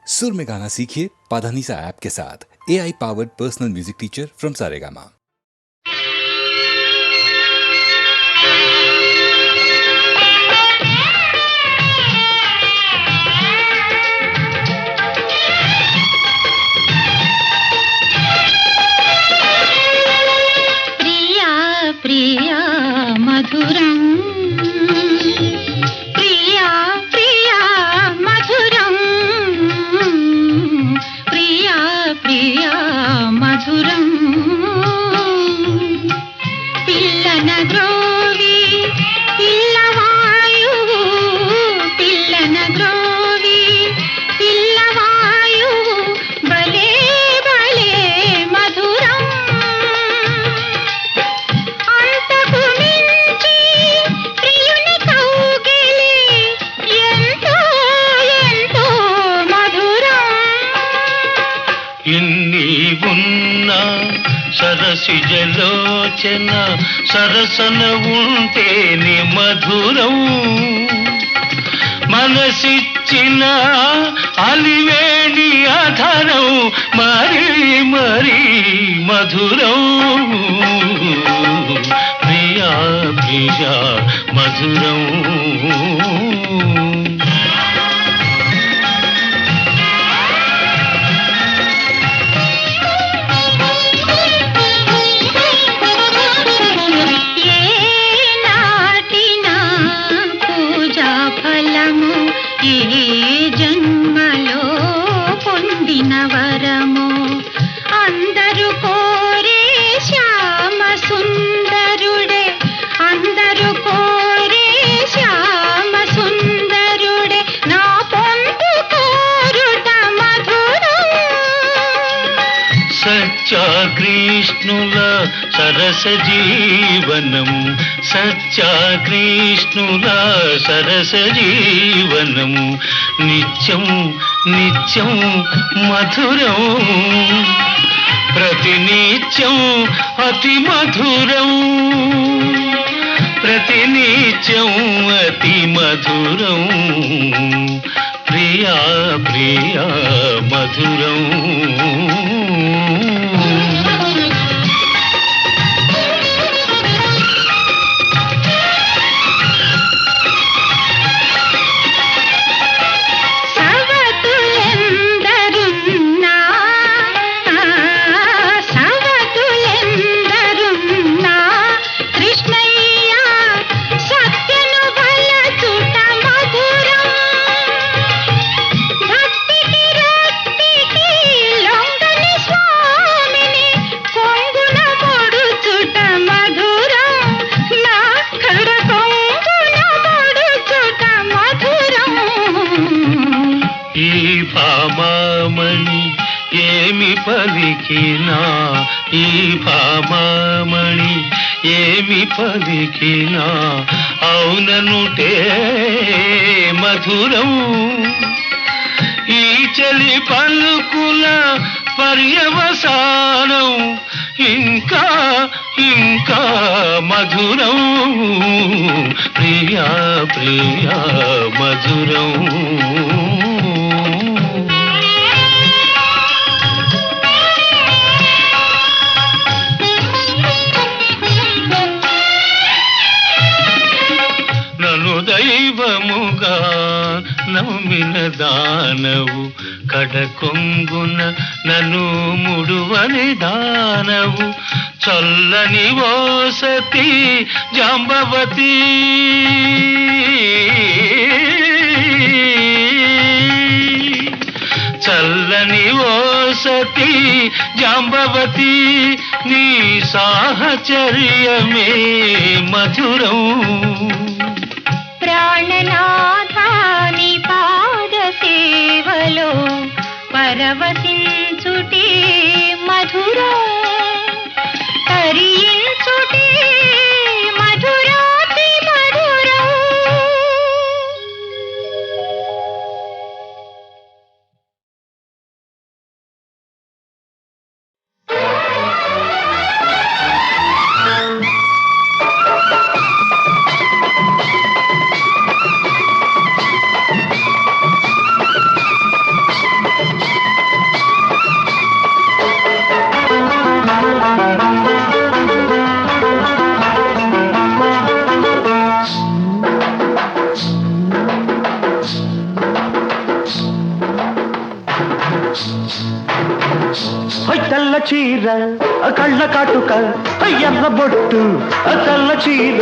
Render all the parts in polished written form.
सुर में गाना सीखिए पाधानीसा ऐप के साथ। AI powered personal music teacher from Saregama. प्रिया प्रिया मधुरम, प्रिया प्रिया मधुरम, प्रिया प्रिया मधुरम। పిల్లన ద్రోవి పిల్లవాయువు, పిల్లన ద్రోవి పిల్లవాయువు, భలే భలే మధురం. అంతకు మించి ప్రియుని కౌగిలి ఎంతో ఎంతో మధురం. ఇన్ని ఉన్నా సరసిజలోచన సరసన ఉంటేనే మధురం. మనసిచ్చిన అలివేణి అధరం మరీ మరీ మధురం. ప్రియా ప్రియా మధురం. ఏ నాటినా పూజా ఫలము, ఏ జన్మలో పొందిన వరము. అందరూ కోరే శ్యామ సుందరుడే, అందరూ కోరే శ్యామ సుందరుడే, నా పొందు కోరుట మధురం. సత్యాకృష్ణుల సరస జీవనం, సత్యాకృష్ణుల సరస జీవనం నిత్యం నిత్యం మధురం. ప్రతినిత్యం అతి మధురం, ప్రతినిత్యం అతి మధురం. ప్రియా ప్రియా మధురం. సవతులెందరున్నా, సవతులెందరున్నా, కృష్ణయ్య సత్యను వలచుట మధురం. భక్తికి రక్తికి లొంగని స్వామిని కొంగున పొడుచుట మధురం. నా కడ కొంగున పొడుచుట మధురం. ఈ భామామణి ఏమి పలికినా, ఈ భామామణి ఏమి పలికినా అవుననుటే మధురం. ఈ చలి పలుకుల పర్యవసానం ఇంకా ఇంకా మధురం. ప్రియా ప్రియా మధురం. నన్ను దైవముగా నమ్మిన దానవు, కడకొంగున నన్ను ముడువని దానవు. చల్లని ఓ సతీ జాంబవతి, చల్లని ఓ సతీ జాంబవతి, నీ సాహచర్యమే మధురం. ప్రాణనాథాని పాద సేవలో పరవశించుటే మధురం. తరించుటే మధురాతి మధురం. తెల్ల చీర కళ్ళ కాటుక ఎర్ర బొట్టు తెల్ల చీర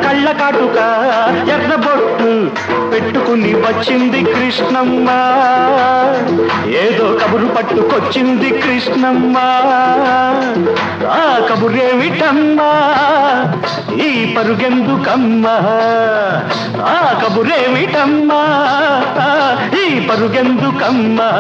కళ్ళ కాటుక ఎర్ర బొట్టు పెట్టుకుని వచ్చింది కృష్ణమ్మ ఏదో కబురు పట్టుకొచ్చింది కృష్ణమ్మ ఆ కబురేమిటమ్మా ఈ పరుగెందుకమ్మా ఆ కబురేమిటమ్మా ఈ పరుగెందుకమ్మా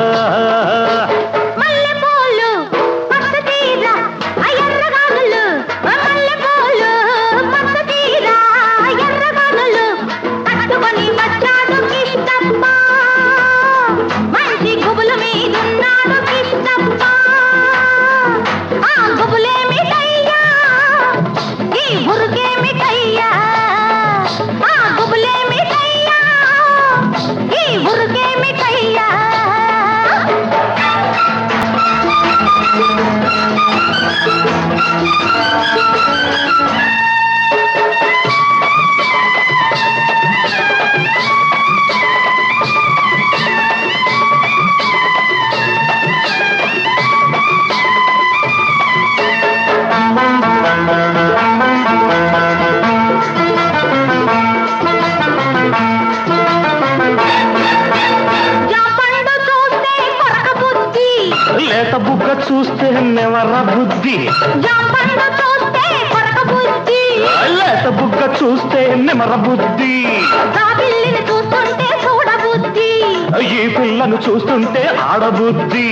లేత బుగ్గ చూస్తే నెవర బుద్ధి లేత బుగ్గ చూస్తే నెమర బుద్ధి ఈ పిల్లను చూస్తుంటే ఆడబుద్ధి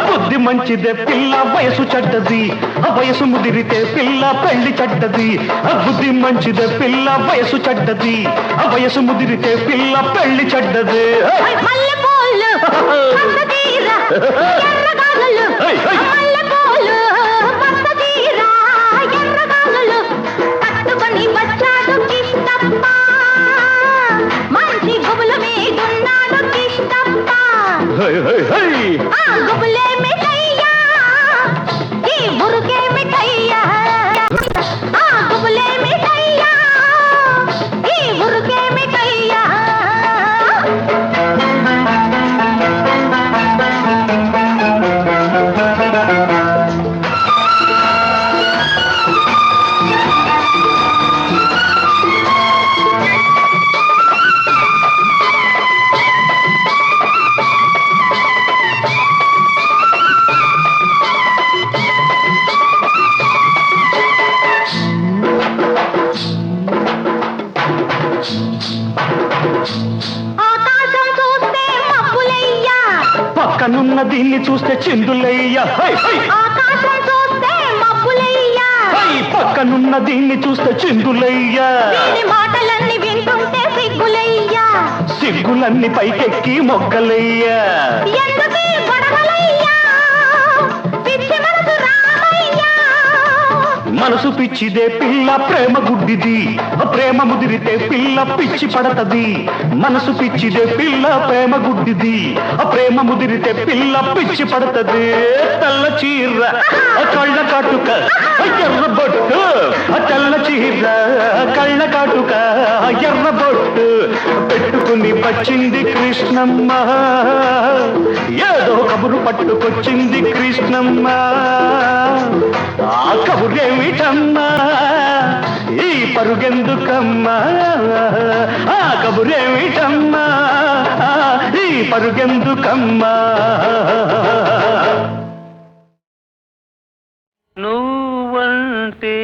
బుద్ధి మంచిదే పిల్ల వయసు చెడ్డది వయసు ముదిరితే పిల్ల పెళ్లి చెడ్డది బుద్ధి మంచిదే పిల్ల వయసు చెడ్డది వయసు ముదిరితే పిల్ల పెళ్లి చెడ్డది పక్కనున్న దీన్ని చూస్తే చిందులయ్యా పక్కనున్న దీన్ని చూస్తే చిందులయ్యా మాటలన్నీ వింటుంటే సిగ్గులయ్యా సిగ్గులన్నీ పైకెక్కి మొగ్గలయ్యా మనసు పిచ్చిదే పిల్ల ప్రేమ గుడ్డిది ప్రేమ ముదిరితే పిల్ల పిచ్చి పడతది మనసు పిచ్చిదే పిల్ల ప్రేమ గుడ్డిది ప్రేమ ముదిరితే పిల్ల పిచ్చి పడతది తెల్ల చీర కళ్ళ కాటుక ఎర్ర బొట్టు తెల్ల చీర కళ్ళ కాటుక ఎర్ర బొట్టు పెట్టుకుని వచ్చింది కృష్ణమ్మ ఏదో కబురు పట్టుకొచ్చింది కృష్ణమ్మ ఆ కబురేమిటమ్మా ఈ పరుగెందుకమ్మా ఆ కబురేమిటమ్మా ఈ పరుగెందుకమ్మా నువ్వంటే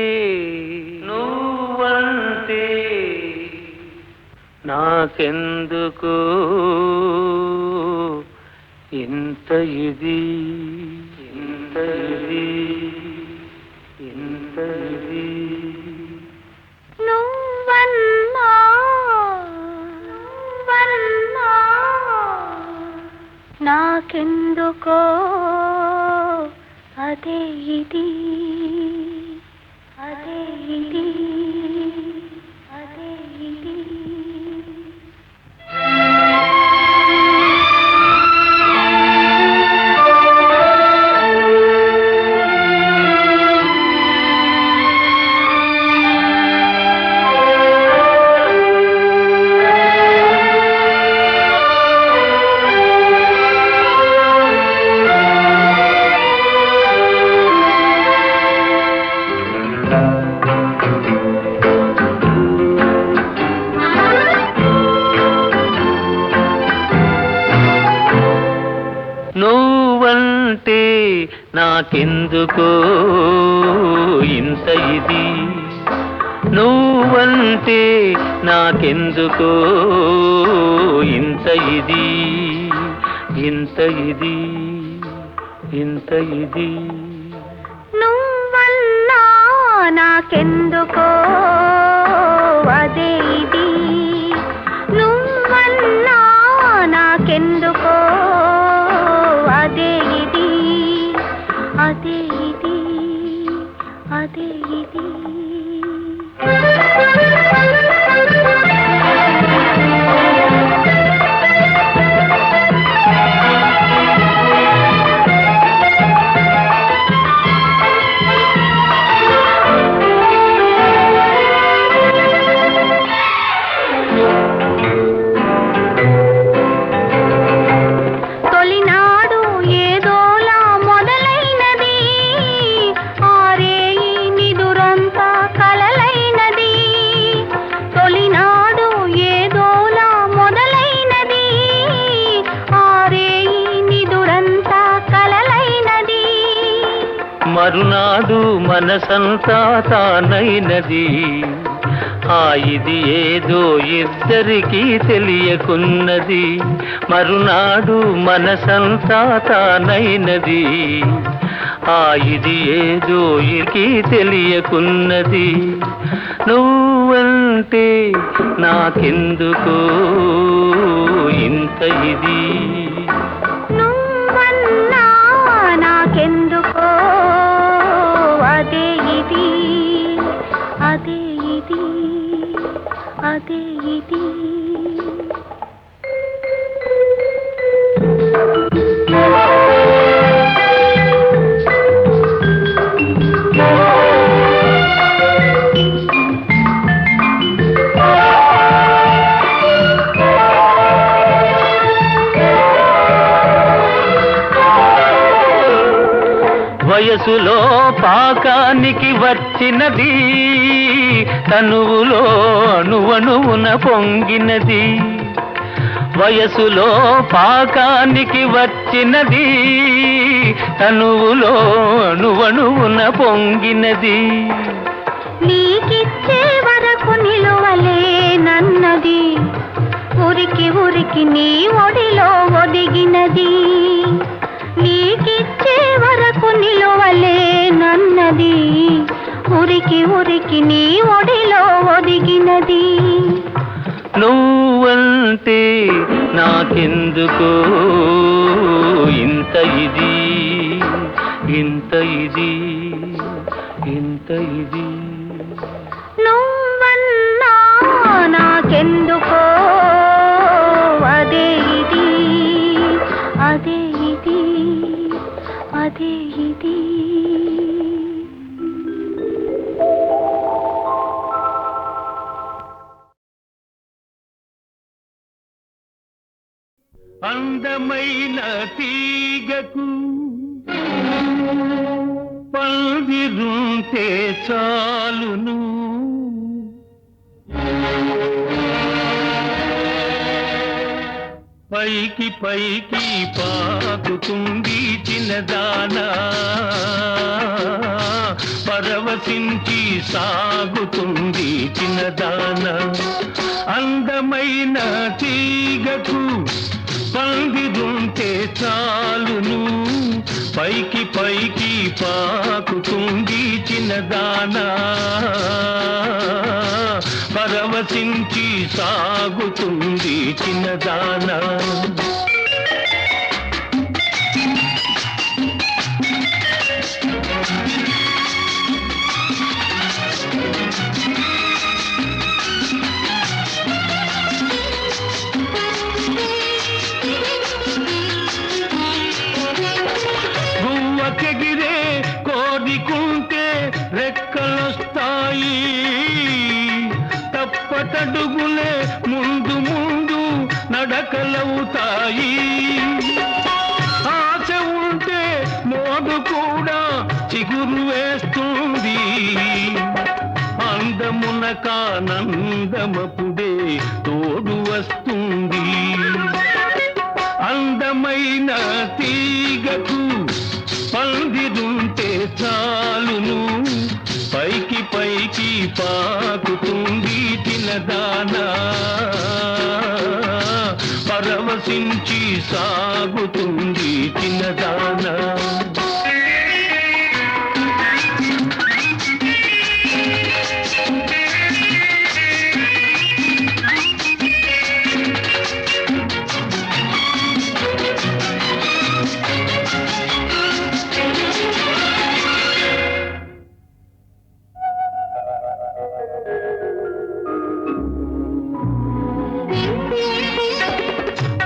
నాకెందుకు ఇంత ఇది నువ్వన్నా నాకెందుకో అదే ఇది నాకెందుకో ఇంత ఇది, నువ్వంటే నాకెందుకో ఇంత ఇది, ఇంత ఇది, ఇంత ఇది. నువ్వన్నా నాకెందుకో అదే ఇది, నువ్వన్నా నాకెందుకో అదే ఇది, అదే ఇది, అదే ఇది. తొలినాడు ఏదోలా మొదలైనది, ఆరేయి నిదురంతా కలలైనది. తొలినాడు ఏదోలా మొదలైనది, ఆరేయి నిదురంతా కలలైనది. మరునాడు మనసంతా తానైనది, ఆ ఇది ఏదో ఇద్దరికీ తెలియకున్నది. మరునాడు మనసంతా తానైనది, ఆ ఇది ఏదో ఇరికి తెలియకున్నది. నువ్వంటే నాకెందుకో ఇంత ఇది, నువ్వన్నా నాకెందుకో అదే ఇది, అదే ఇది, అదే ఇది. వయసులో పాకానికి వచ్చినది, తనువులో అణువణువున పొంగినది. వయసులో పాకానికి వచ్చినది, తనువులో అణువణువున పొంగినది. నీకిచ్చే వరకు నిలువలేనన్నది, ఉరికి ఉరికి నీ ఒడిలో ఒదిగినది. నీకిచ్చే వరకు నిలువలేనన్నది, ఉరికి ఉరికి నీ ఒడిలో ఒదిగినది. నువ్వంటే నాకెందుకో ఇంత ఇది, ఇంత ఇది, ఇంత ఇది. నువ్వన్నా నాకెందుకో అదే ఇది, అదే ఇది, అదే ఇది. అందమైన తీగకు పందిరుంటే చాలును, పైకి పైకి పాకుతుంది చిన్నదానా, పరవశించి సాగుతుంది చిన్నదానా. అందమైన తీగకు పందిరుంటే చాలును, పైకి పైకి పాకుతుంది చిన్నదానా, పరవశించి సాగుతుంది చిన్నదానా. గువ్వకెగిరే కోరికుంటే రెక్కలొస్తాయి, తప్పటడుగులే ముందు ముందు నడకలవుతాయి. ఆశ ఉంటే మోడు కూడా చిగురు వేస్తుంది, అందమునకానందమపుడే తోడు వస్తుంది. అందమైన తీగకు పందిరు చాలును పైకి పైకి పాకుతుంది తినదానా పరవశించి సాగుతుంది చిన్నదానా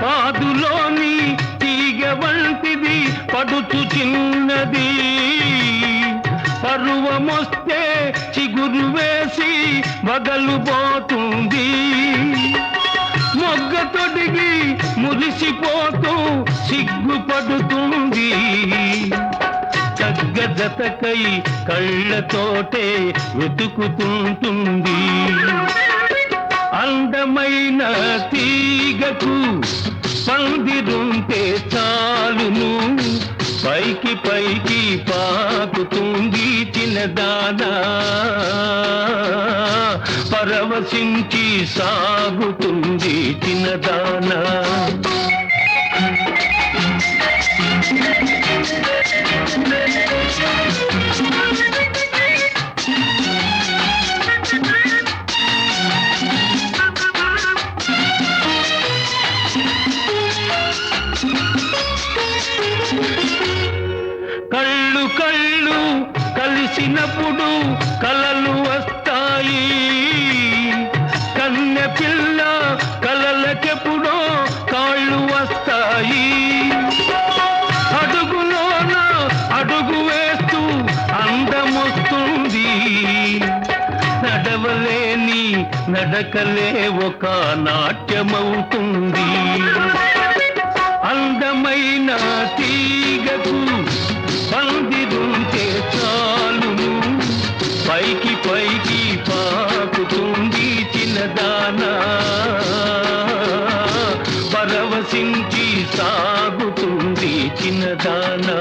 పాదులోని తీగ వంటిది పడుచు చిన్నది పరువమొస్తే చిగురు వేసి వగలుపోతుంది మొగ్గ తొడిగి మురిసిపోతూ సిగ్గుపడుతుంది జతకై కళ్ళతోటే వెతుకుతుంటుంది అందమైన తీగకు పందిరుంటే చాలును పైకి పైకి పాకుతుంది చిన్నదానా పరవశించి సాగుతుంది చిన్నదానా కళ్ళు కళ్ళు కలిసినప్పుడు కలలు వస్తాయి కన్నె పిల్ల కలలకెప్పుడో కాళ్ళు వస్తాయి అడుగులోన అడుగు వేస్తూ అందమొస్తుంది నడవలేని నడకలే ఒక నాట్యమవుతుంది అందమైన తీగకు పందిరుంటే చాలును పైకి పైకి పాకుతుంది చిన్నదానా పరవశించి సాగుతుంది చిన్నదానా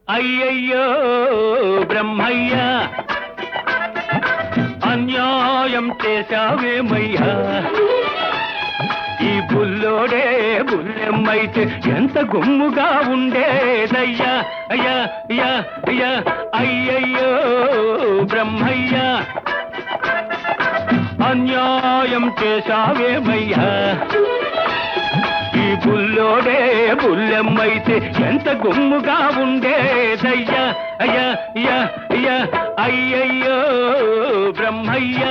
అయ్యయ్యో బ్రహ్మయ్య అన్యాయం చేశావేమయ్యా ఈ బుల్లోడే బుల్లెమ్మైతే ఎంత గుమ్ముగా ఉండేదయ్యా అయ్యా అయ్యా అయ్యా అయ్యయ్యో బ్రహ్మయ్య అన్యాయం చేశావేమయ్యా ఈ బుల్లోడే బుల్లెమ్మైతే ఎంత గుమ్ముగా ఉండేదయ్యా అయ్యా అయ్యా అయ్యా అయ్యయ్యో బ్రహ్మయ్య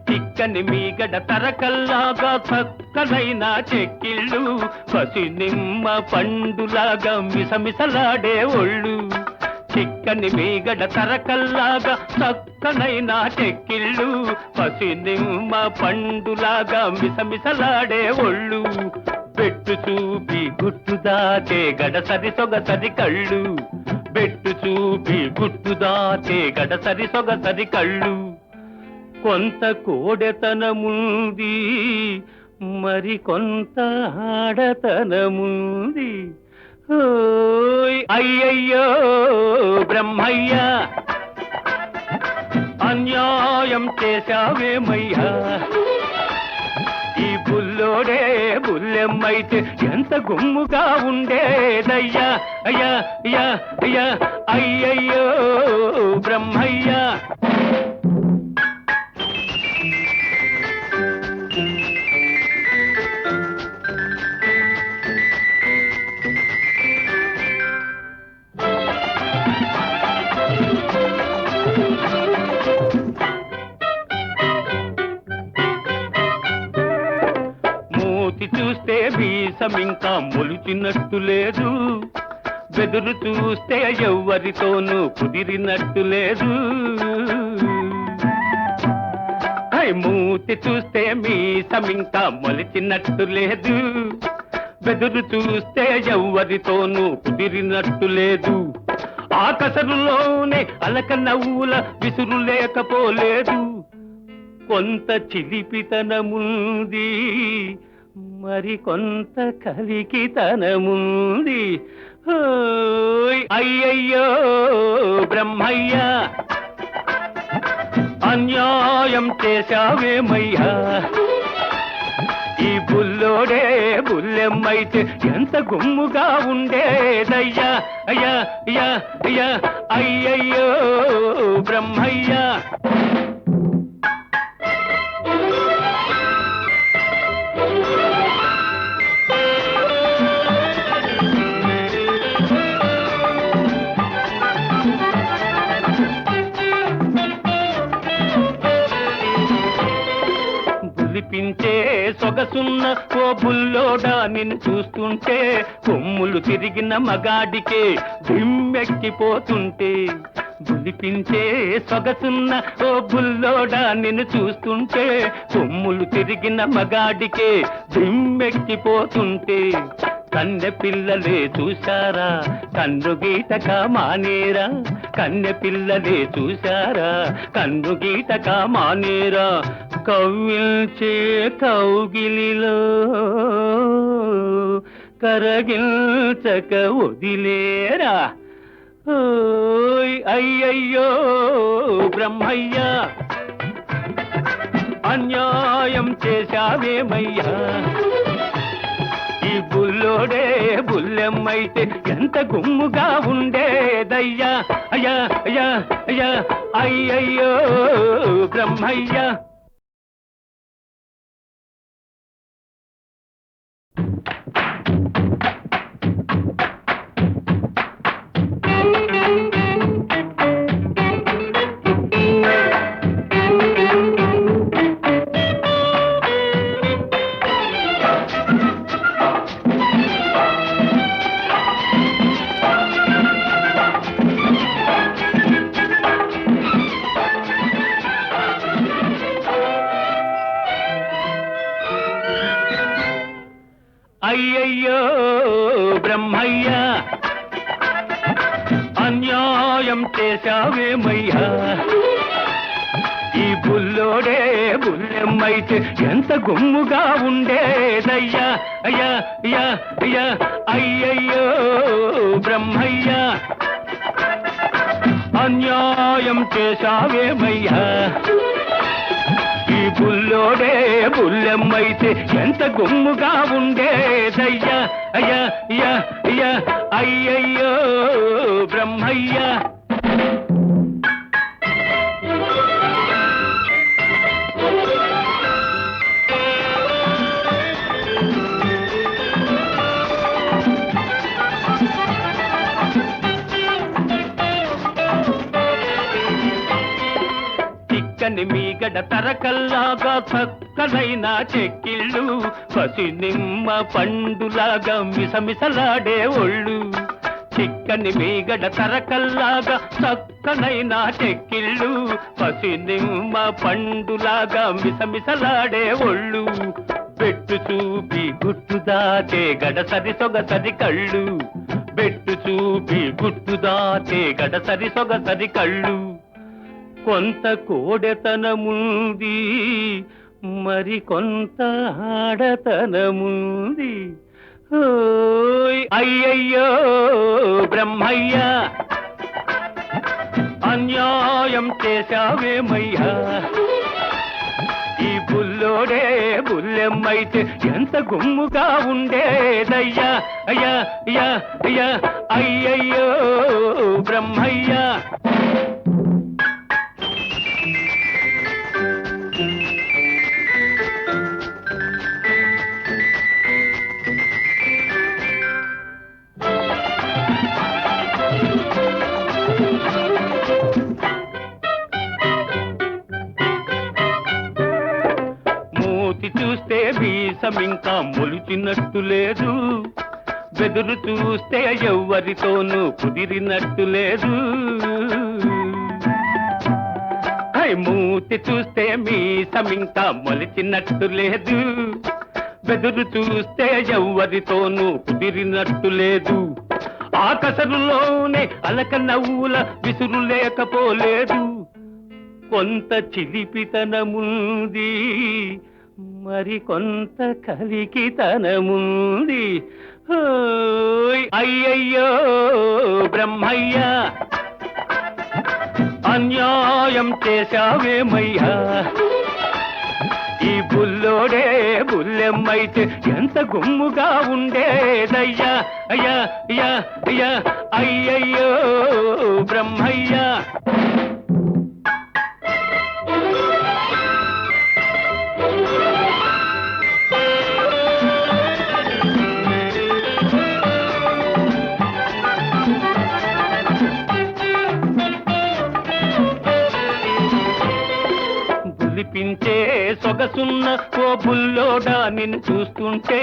చిక్కని మీగడ తరకల్లాగా చక్కనైన చెక్కిళ్ళు పసి నిమ్మ పండులాగా మిసమిసలాడే ఒళ్ళు చిక్కని మీగడ తరకల్లాగా చక్కనైన చెక్కిళ్ళు పసి నిమ్మ పండులాగా మిసమిసలాడే ఒళ్ళు పెట్టు చూపి గుట్టు దాటే గడసరి సొగసరి కళ్ళు పెట్టు చూపి గుట్టు దాటే గడసరి సొగసరి కళ్ళు కొంత కోడెతనముంది మరి కొంత ఆడతనముంది ఓయ్ అయ్యయ్యో బ్రహ్మయ్య అన్యాయం చేశావేమయ్యా ఈ బుల్లోడే బుల్లెమ్మైతే ఎంత గుమ్ముగా ఉండేదయ్యా అయ్యా అయ్యా అయ్యా అయ్యయ్యో బ్రహ్మయ్యా. చూస్తే వీసం ఇంకా మొలిచినట్టు లేదు, బెదురు చూస్తే ఎవ్వరితోనూ కుదిరినట్టు లేదు. మూతి చూస్తే మీసం ఇంకా మొలిచినట్టు లేదు, బెదురు చూస్తే ఎవ్వరితోనూ కుదిరినట్టు లేదు. ఆకసరులోనే అలక నవ్వుల విసురు లేకపోలేదు, కొంత చిలిపితనముంది మరి కొంత కలికితనముంది. అయ్యయ్యో బ్రహ్మయ్యా అన్యాయం చేశావేమయ్యా. ఈ బుల్లోడే బుల్లెమ్మైతే ఎంత గుమ్ముగా ఉండేదయ్యా అయ్యా అయ్యా అయ్యా అయ్యయ్యో బ్రహ్మయ్యా. పిలిపించే సొగసున్న ఓ బుల్లోడా నిన్ను చూస్తుంటే కొమ్ములు తిరిగిన మగాడికే దిమ్మెక్కిపోతుంటే. బులిపించే సొగసున్న ఓ బుల్లోడా నిన్ను చూస్తుంటే కొమ్ములు తిరిగిన మగాడికే దిమ్మెక్కిపోతుంటే. కన్నె పిల్లలే చూశారా కన్ను గీటక మానేరా, కన్నె పిల్లలే చూశారా కన్ను గీటక మానేరా. కవ్విల్చే కౌగిలిలో కరగిల్చక వదిలేరా. అయ్యయ్యో బ్రహ్మయ్యా అన్యాయం చేశావేమయ్యా. ఈ బుల్లోడే బుల్లెమ్మైతే ఎంత గుమ్ముగా ఉండేదయ్యా అయ్యా అయ్యా అయ్యా అయ్యయ్యో బ్రహ్మయ్యా. అయ్యయ్యో బ్రహ్మయ్యా అన్యాయం చేశావేమయ్యా. ఈ బుల్లోడే బుల్లెమ్మైతే ఎంత గుమ్ముగా ఉండేదయ్యా అయ్యా అయ్యా అయ్యా అయ్యయ్యో బ్రహ్మయ్యా అన్యాయం చేశావేమయ్యా. ఈ బుల్లోడే బుల్లెమ్మైతే ఎంత గుమ్ముగా ఉండేదయ్యా అయ్యా అయ్యా అయ్యా అయ్యయ్యో బ్రహ్మయ్యా. చిక్కని మీగడ తరకల్లాగా చక్కనైన చెక్కిళ్ళు, పసి నిమ్మ పండులాగా మిసమిసలాడే ఒళ్ళు. చిక్కని మీగడ తరకల్లాగా చక్కనైన చెక్కిళ్ళు, పసి నిమ్మ పండులాగా మిసమిసలాడే ఒళ్ళు. పెట్టు చూపి గుట్టు దాటే గడసరి సొగసరి కళ్ళు, పెట్టు చూపి గుట్టు దాటే గడసరి సొగసరి కళ్ళు. కొంత కోడెతనముంది మరి కొంత ఆడతనముంది. అయ్యయ్యో బ్రహ్మయ్యా అన్యాయం చేశావేమయ్యా. ఈ బుల్లోడే బుల్లెమ్మైతే ఎంత గుమ్ముగా ఉండేదయ్యా అయ్యా అయ్యా అయ్యా అయ్యయ్యో బ్రహ్మయ్యా. చూస్తే వీసం ఇంకా మొలిచినట్టు లేదు, బెదురు చూస్తే ఎవ్వరితోనూ కుదిరినట్టు లేదు. మూతి చూస్తే మీసం ఇంకా మొలిచినట్టు లేదు, బెదురు చూస్తే ఎవ్వరితోనూ కుదిరినట్టు లేదు. ఆకసరులోనే అలక నవ్వుల విసురు లేకపోలేదు, కొంత చిలిపితనముంది మరి కొంత కలికితనముంది. అయ్యయ్యో బ్రహ్మయ్యా అన్యాయం చేశావేమయ్యా. ఈ బుల్లోడే బుల్లెమ్మైతే ఎంత గుమ్ముగా ఉండేదయ్యా అయ్యా అయ్యా అయ్యా అయ్యయ్యో బ్రహ్మయ్యా. పిలిపించే సొగసున్న ఓ బుల్లోడా నిన్ను చూస్తుంటే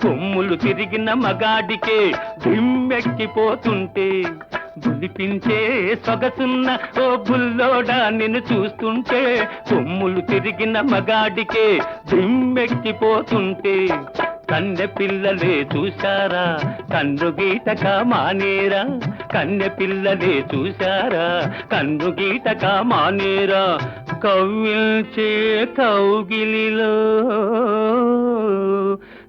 కొమ్ములు తిరిగిన మగాడికే దిమ్మెక్కిపోతుంటే. బులిపించే సొగసున్న ఓ బుల్లోడా నిన్ను చూస్తుంటే కొమ్ములు తిరిగిన మగాడికే దిమ్మెక్కిపోతుంటే. కన్నె పిల్లలే చూశారా కన్ను గీటక మానేరా, కన్నె పిల్లలే చూశారా కన్ను గీటక మానేరా. కవ్విల్చే కౌగిలిలో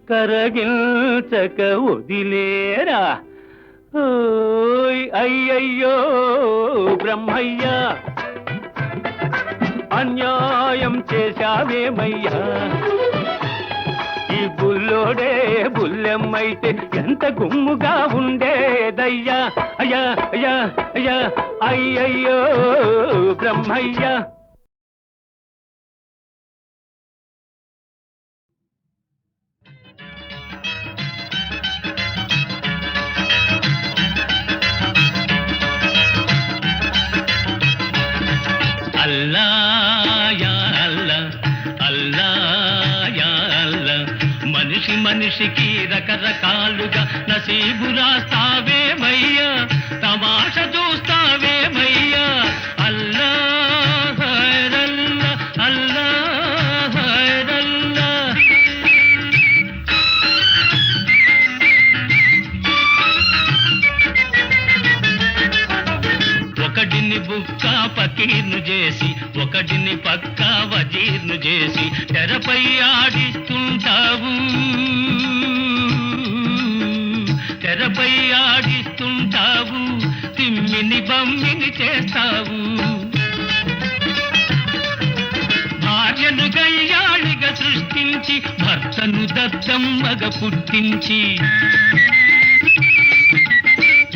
కరగిల్చక వదిలేరా. అయ్యయ్యో బ్రహ్మయ్యా అన్యాయం చేశావేమయ్యా. ఈ బుల్లోడే బుల్లెమ్మైతే ఎంత గుమ్ముగా ఉండేదయ్యా అయ్యా అయ్యా అయ్యా అయ్యయ్యో బ్రహ్మయ్యా. అల్లా యా అల్లా అల్లా యా అల్లా. మనిషి మనిషికి రకరకాలుగా నసీబు రాస్తావేమయ్యా, తమాష చూస్తావేమయ్యా. అల్లా హైరల్లా అల్లా హైరల్లా. ఒకటిని బుక్క పకీర్ను చేసి ఒకటిని పక్క వజీర్ను చేసి తెరపై ఆడిస్తుంటావు, తెరపై ఆడిస్తుంటావు. తిమ్మిని బమ్మిని చేస్తావు, భార్యను గయ్యాళిగా సృష్టించి భర్తను దద్దమ్మగా పుట్టించి.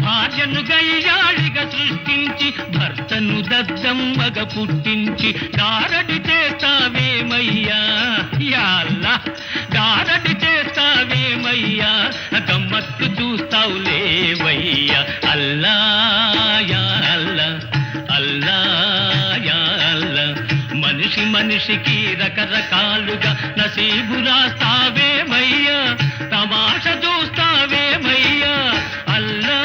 భార్యను గయ్యాళిగా సృష్టించి భర్తను దద్దమ్మగా పుట్టించి గారడి చేస్తావేమయ్యా యాల్లా, గారడి చేస్తావేమయ్యా. గమ్మత్తు చూస్తావులేవయ్యా. అల్లా యా అల్లా అల్లా యా అల్లా. మనిషి మనిషికి రకరకాలుగా నసీబు రాస్తావేమయ్యా, తమాష చూస్తావేమయ్యా. అల్లా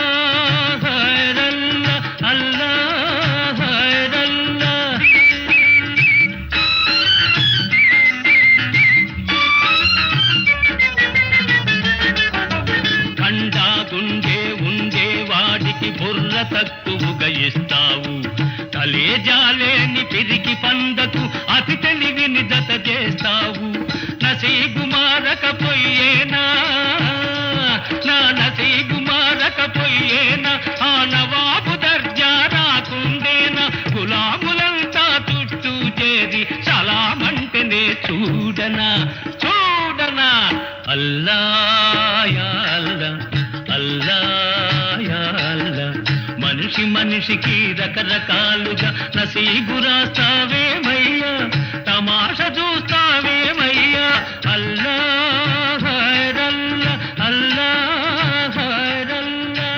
హైరల్లా అల్లా హైరల్లా. కండా గుండె ఉండే వాడికి బుర్ర తక్కువగా ఇస్తావు, కలేజాలేని పిరికి పందకు అతి తెలివిని జత చేస్తావు. నసీబు మారకపోయేనా నా నసీబు మారకపోయేనా, ఆ నవాబు దర్జా రాకుండేనా. గులాములంతా చుట్టూ చేరి సలామంటేనే చూడ అల్లా యా అల్లా, అల్లా యా అల్లా. మనిషి మనిషికి రకరకాలుగా నసీబు రాస్తావేమయ్యా, తమాష చూస్తావేమయ్యా. అల్లా హైరల్లా, అల్లా హైరల్లా.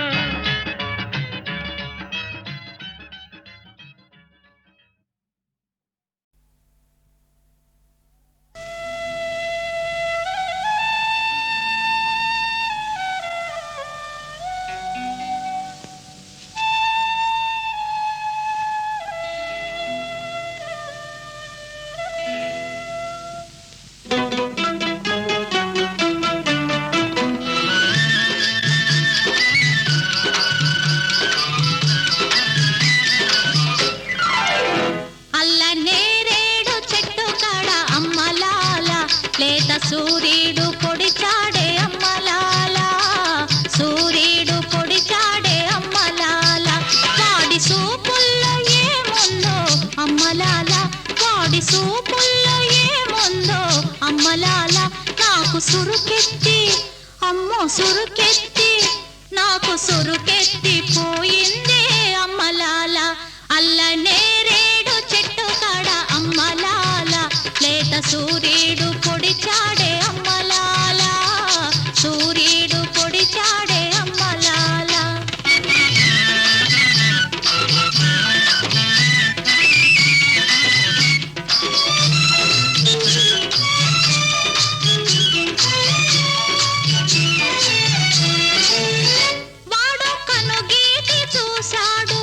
సూర్యుడు పొడిచాడే అమ్మలాల, సూర్యుడు పొడిచాడే అమ్మలాల. వాడి సూపుల్లో ఏముందో అమ్మలాల, వాడి సూపుల్లో ఏముందో అమ్మలాల. నాకు సురుకెత్తి అమ్మో సురుకెత్తి, నాకు సురుకెత్తి పోయిందే అమ్మలాల. అల్లనేరేడు చెట్టు కాడ అమ్మలాల, లేత సూర్యుడు పొడిచాడే అమ్మలాల, సూర్యుడు పొడిచాడే అమ్మలాల. వాడు కనుగీటి చూశాడు,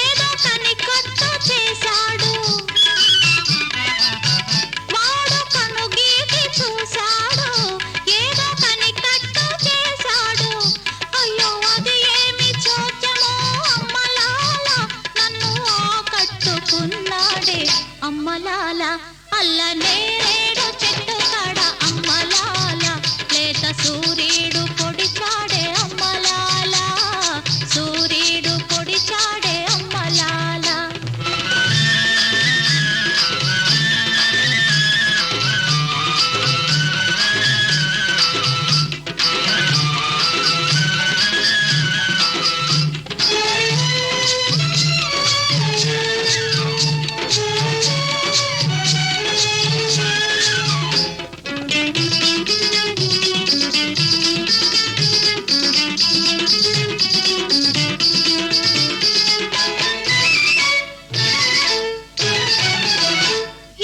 ఏదో కనికట్టు చేశాడు. వాడు కనుగీటి చూశాడు, ఏదో కనికట్టు చేశాడు. అయ్యో అది ఏమి చోద్యమో అమ్మలాల, నన్ను ఆకట్టుకున్నాడే అమ్మలాల. అల్లనేరేడు చెట్టు కాడ అమ్మలాల, లేత సూర్యుడు పొడిచాడే అమ్మలాల, సూర్యుడు పొడిచాడే అమ్మలాల.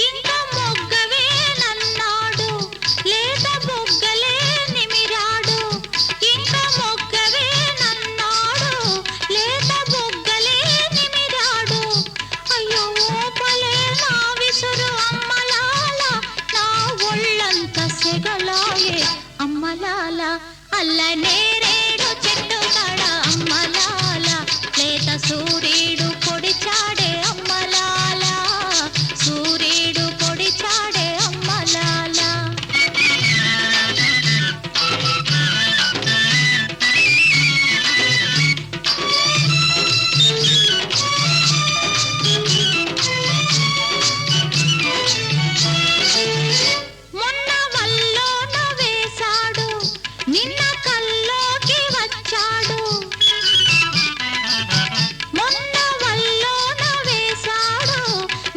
ఇంకా మొగ్గవే నన్నాడు, లేత బొగ్గలే నిమిరాడు. ఇంకా మొగ్గవే నన్నాడు, లేత బొగ్గలే నిమిరాడు. అయ్యో ఓపలే నా విసురు అమ్మలాల, నా ఒళ్ళంత సెగలాయే అమ్మలాల. అల్లనేరేడు చెట్టు కాడ అమ్మలాల, లేత సూర్యుడు పొడిచాడే అమ్మలాల, సూర్యుడు పొడిచాడే అమ్మలాల. మొన్న వల్లోన వేశాడు, నిన్న కల్లోకి వచ్చాడు. మొన్న వల్లోన వేశాడు,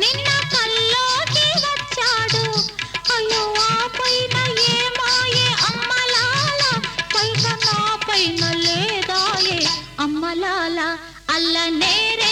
నిన్న కల్లోకి వచ్చాడు. అయ్యో ఆ పైన ఏమాయే అమ్మలాల, పైన నా పైన లేదాయే అమ్మలాల. అల్లనేరే